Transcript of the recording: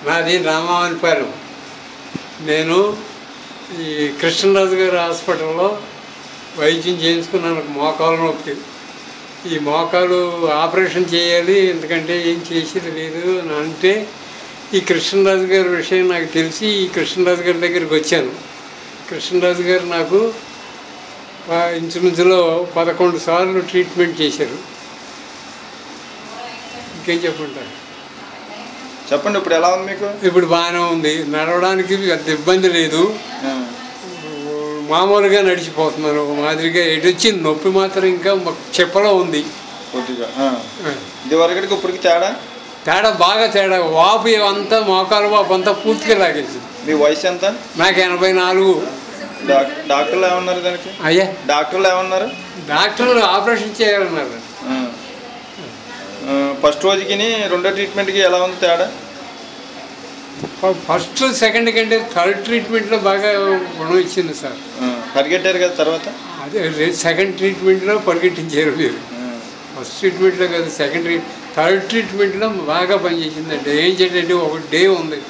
నాది రామావనిపాలెం. నేను ఈ కృష్ణరాజు గారి హాస్పిటల్లో వైద్యం చేయించుకున్నాను. మోకాలు నొప్పి. ఈ మోకాలు ఆపరేషన్ చేయాలి, ఎందుకంటే ఏం చేసేది లేదు అని అంటే ఈ కృష్ణరాజు గారి విషయం నాకు తెలిసి ఈ కృష్ణరాజు గారి దగ్గరికి వచ్చాను. కృష్ణరాజు గారు నాకు ఇంచుమించులో 11 సార్లు ట్రీట్మెంట్ చేశారు. ఇంకేం చెప్పంటారు? చెప్పండి. ఇప్పుడు ఎలా ఉంది మీకు? ఇప్పుడు బాగానే ఉంది. నడవడానికి అంత ఇబ్బంది లేదు. మామూలుగా నడిచిపోతున్నాను. ఒక మాదిరిగా ఎటు వచ్చింది నొప్పి మాత్రం ఇంకా చెప్పలో ఉంది కొద్దిగా. ఇదివరకటికి ఇప్పటికి తేడా తేడా బాగా తేడా. వాపు అంతా మోకాలు వాపు అంతా పూర్తిగా లాగేసింది. మీ వయసు ఎంత? నాకు 84. డాక్టర్లు ఏమన్నారు దానికి? అయ్యా డాక్టర్లు ఏమన్నారు? డాక్టర్లు ఆపరేషన్ చేయాలన్నారు. ఫస్ట్ రోజుకి రెండో ట్రీట్మెంట్కి ఎలా ఉంది తేడా? ఫస్ట్ సెకండ్ కంటే థర్డ్ ట్రీట్మెంట్లో బాగా గుణం ఇచ్చింది సార్. పరిగెట్టారు కదా తర్వాత? అదే సెకండ్ ట్రీట్మెంట్లో పరిగెట్టించారు మీరు. ఫస్ట్ ట్రీట్మెంట్లో కదా, థర్డ్ ట్రీట్మెంట్లో బాగా పనిచేసిందంటే ఏం చేయాలంటే ఒక డే ఉంది.